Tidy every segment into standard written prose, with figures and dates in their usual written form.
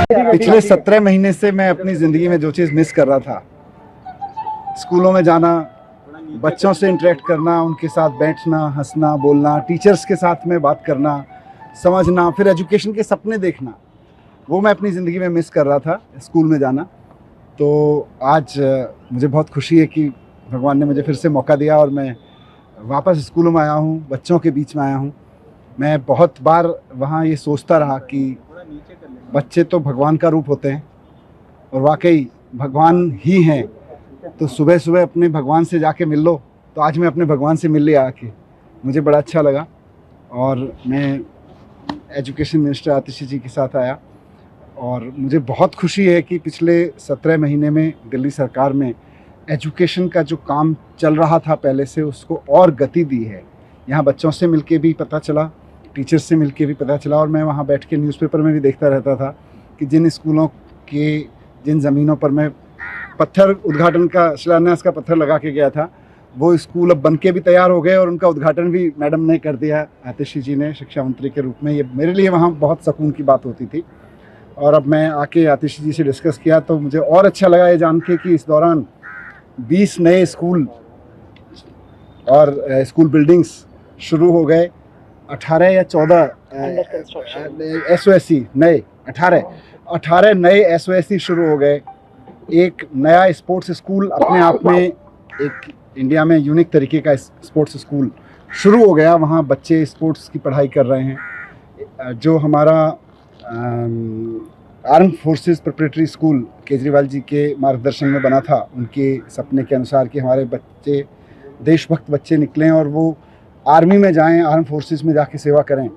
पिछले 17 महीने से मैं अपनी ज़िंदगी में जो चीज़ मिस कर रहा था, स्कूलों में जाना, बच्चों से इंटरेक्ट करना, उनके साथ बैठना, हंसना, बोलना, टीचर्स के साथ में बात करना, समझना, फिर एजुकेशन के सपने देखना, वो मैं अपनी ज़िंदगी में मिस कर रहा था, स्कूल में जाना। तो आज मुझे बहुत खुशी है कि भगवान ने मुझे फिर से मौका दिया और मैं वापस स्कूलों में आया हूँ, बच्चों के बीच में आया हूँ। मैं बहुत बार वहाँ ये सोचता रहा कि बच्चे तो भगवान का रूप होते हैं और वाकई भगवान ही हैं, तो सुबह सुबह अपने भगवान से जाके मिल लो। तो आज मैं अपने भगवान से मिल लिया आके, मुझे बड़ा अच्छा लगा। और मैं एजुकेशन मिनिस्टर आतिशी जी के साथ आया और मुझे बहुत खुशी है कि पिछले 17 महीने में दिल्ली सरकार में एजुकेशन का जो काम चल रहा था पहले से, उसको और गति दी है। यहाँ बच्चों से मिलके भी पता चला, टीचर्स से मिलके भी पता चला, और मैं वहाँ बैठ के न्यूज़पेपर में भी देखता रहता था कि जिन स्कूलों के जिन ज़मीनों पर मैं पत्थर उद्घाटन का शिलान्यास का पत्थर लगा के गया था, वो स्कूल अब बन के भी तैयार हो गए और उनका उद्घाटन भी मैडम ने कर दिया, आतिशी जी ने, शिक्षा मंत्री के रूप में। ये मेरे लिए वहाँ बहुत सुकून की बात होती थी। और अब मैं आके आतिशी जी से डिस्कस किया तो मुझे और अच्छा लगा ये जान के कि इस दौरान 20 नए स्कूल और स्कूल बिल्डिंग्स शुरू हो गए। 18 या 14 SOSC नए 18 नए SOSC शुरू हो गए। एक नया स्पोर्ट्स स्कूल अपने आप में एक इंडिया में यूनिक तरीके का स्पोर्ट्स स्कूल शुरू हो गया। वहाँ बच्चे स्पोर्ट्स की पढ़ाई कर रहे हैं। जो हमारा arm forces preparatory school Kejriwal ji के मार्गदर्शन में बना था, उनके सपने के अनुसार कि हमारे बच्चे देशभक्त बच्चे निकलें और वो आर्मी में जाएं, आर्म फोर्सेस में जाके सेवा करें।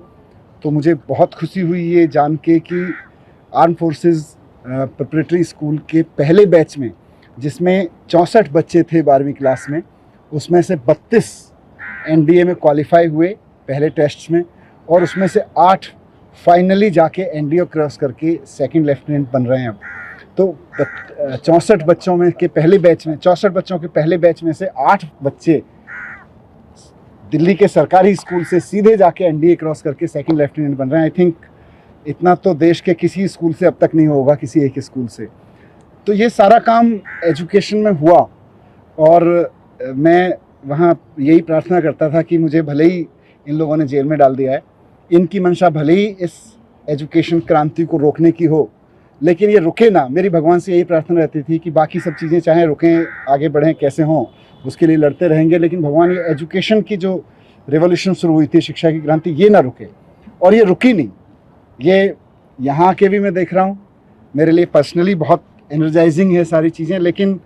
तो मुझे बहुत खुशी हुई ये जान के कि आर्म फोर्सेस प्रिपरेटरी स्कूल के पहले बैच में, जिसमें 64 बच्चे थे 12वीं क्लास में, उसमें से 32 NDA में क्वालिफाई हुए पहले टेस्ट में, और उसमें से 8 फाइनली जाके NDA क्रॉस करके सेकंड लेफ्टिनेंट बन रहे हैं अब। तो 64 बच्चों में के पहले बैच में 64 बच्चों के पहले बैच में से 8 बच्चे दिल्ली के सरकारी स्कूल से सीधे जाके NDA क्रॉस करके सेकंड लेफ्टिनेंट बन रहे हैं। आई थिंक इतना तो देश के किसी स्कूल से अब तक नहीं होगा, किसी एक स्कूल से। तो ये सारा काम एजुकेशन में हुआ और मैं वहाँ यही प्रार्थना करता था कि मुझे भले ही इन लोगों ने जेल में डाल दिया है, इनकी मंशा भले ही इस एजुकेशन क्रांति को रोकने की हो, लेकिन ये रुके ना। मेरी भगवान से यही प्रार्थना रहती थी कि बाकी सब चीज़ें चाहे रुकें, आगे बढ़ें, कैसे हों, उसके लिए लड़ते रहेंगे, लेकिन भगवान ये एजुकेशन की जो रेवोल्यूशन शुरू हुई थी, शिक्षा की क्रांति, ये ना रुके। और ये रुकी नहीं। ये यहाँ के भी मैं देख रहा हूँ, मेरे लिए पर्सनली बहुत एनर्जाइजिंग है सारी चीज़ें। लेकिन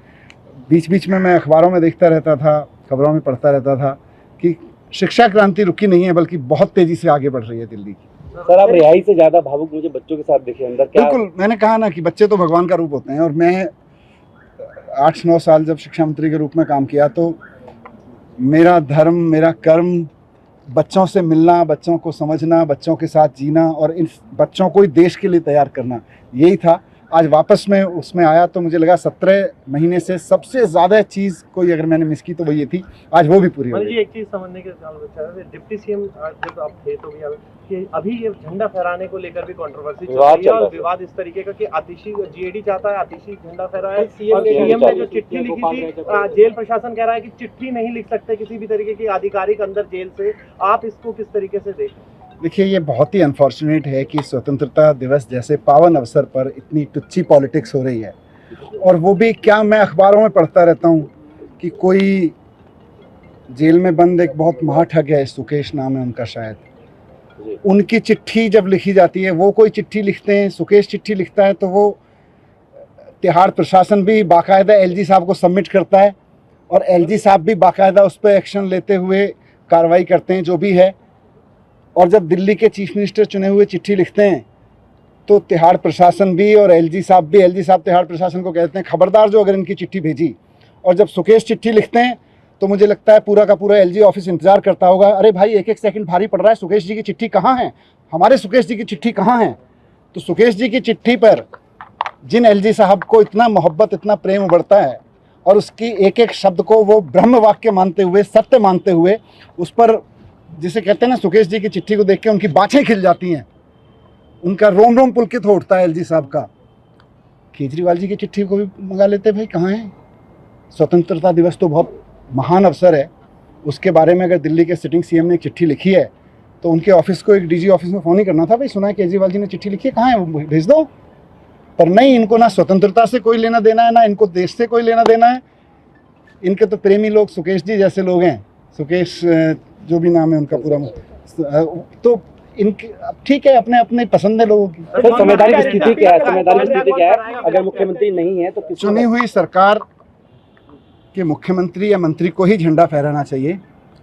बीच बीच में मैं अखबारों में देखता रहता था, खबरों में पढ़ता रहता था कि शिक्षा क्रांति रुकी नहीं है, बल्कि बहुत तेज़ी से आगे बढ़ रही है दिल्ली की। सर, आप रिहाई से ज़्यादा भावुक मुझे बच्चों के साथ देखे अंदर क्या? बिल्कुल, मैंने कहा ना कि बच्चे तो भगवान का रूप होते हैं। और मैं 8-9 साल जब शिक्षा मंत्री के रूप में काम किया तो मेरा धर्म, मेरा कर्म बच्चों से मिलना, बच्चों को समझना, बच्चों के साथ जीना और इन बच्चों को ही देश के लिए तैयार करना, यही था। आज वापस मैं उसमें आया तो मुझे लगा 17 महीने से सबसे ज़्यादा चीज़ कोई अगर मैंने मिस की तो वो ये थी, आज वो भी पूरी हो गई। एक चीज़ समझने के डिप्टी सीएम जब आप थे तो भी कि अभी ये झंडा फहराने को लेकर भी कंट्रोवर्सी चल रही है और विवाद इस तरीके का कि आतिशी GAD चाहता है आतिशी झंडा फहराए, और सीएम ने जो चिट्ठी लिखी थी, जेल प्रशासन कह रहा है कि चिट्ठी नहीं लिख सकते किसी भी तरीके की आधिकारिक अंदर जेल से। आप इसको किस तरीके से देखें? देखिए, ये बहुत ही अनफॉर्चुनेट है कि स्वतंत्रता दिवस जैसे पावन अवसर पर इतनी टुच्ची पॉलिटिक्स हो रही है। और वो भी क्या, मैं अखबारों में पढ़ता रहता हूँ कि कोई जेल में बंद एक बहुत महाठग है, सुकेश नाम है उनका शायद, उनकी चिट्ठी जब लिखी जाती है, वो कोई चिट्ठी लिखते हैं, सुकेश चिट्ठी लिखता है, तो वो तिहाड़ प्रशासन भी बाकायदा LG साहब को सबमिट करता है और LG साहब भी बाकायदा उस पर एक्शन लेते हुए कार्रवाई करते हैं, जो भी है। और जब दिल्ली के चीफ मिनिस्टर चुने हुए चिट्ठी लिखते हैं तो तिहाड़ प्रशासन भी और LG साहब तिहाड़ प्रशासन को कहते हैं खबरदार जो अगर इनकी चिट्ठी भेजी। और जब सुकेश चिट्ठी लिखते हैं तो मुझे लगता है पूरा का पूरा LG ऑफिस इंतजार करता होगा, अरे भाई एक एक सेकंड भारी पड़ रहा है, सुकेश जी की चिट्ठी कहाँ है, हमारे सुकेश जी की चिट्ठी कहाँ है। तो सुकेश जी की चिट्ठी पर जिन LG साहब को इतना मोहब्बत, इतना प्रेम उभरता है और उसकी एक एक शब्द को वो ब्रह्म वाक्य मानते हुए, सत्य मानते हुए, उस पर जिसे कहते हैं ना, सुकेश जी की चिट्ठी को देख के उनकी बाँछें खिल जाती हैं, उनका रोम रोम पुलकित हो उठता है LG साहब का। केजरीवाल जी की चिट्ठी को भी मंगा लेते भाई, कहाँ है? स्वतंत्रता दिवस तो बहुत महान अवसर है, उसके बारे में अगर दिल्ली के सिटिंग सीएम ने एक चिट्ठी लिखी है तो उनके ऑफिस को एक डीजी ऑफिस में फ़ोन ही करना था, भाई सुना है केजरीवाल जी ने चिट्ठी लिखी है, कहाँ है वो, भेज दो। पर नहीं, इनको ना स्वतंत्रता से कोई लेना देना है, ना इनको देश से कोई लेना देना है। इनके तो प्रेमी लोग सुकेश जी जैसे लोग हैं, सुकेश जो भी नाम है उनका पूरा, तो इनके अब ठीक है, अपने अपने पसंद है लोगों की। सर संवैधानिक स्थिति क्या है? संवैधानिक स्थिति क्या है? अगर मुख्यमंत्री नहीं है तो चुनी हुई सरकार के मुख्यमंत्री या मंत्री को ही झंडा फहराना चाहिए।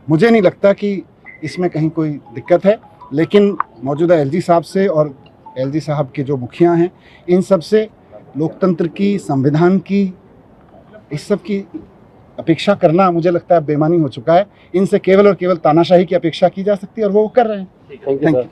मुझे नहीं लगता कि इसमें कहीं कोई दिक्कत है, लेकिन मौजूदा एलजी साहब से और एलजी साहब के जो मुखिया हैं, इन सब से लोकतंत्र की, संविधान की, इस सब की अपेक्षा करना मुझे लगता है बेईमानी हो चुका है। इनसे केवल और केवल तानाशाही की अपेक्षा की जा सकती है और वो कर रहे हैं। Thank you sir.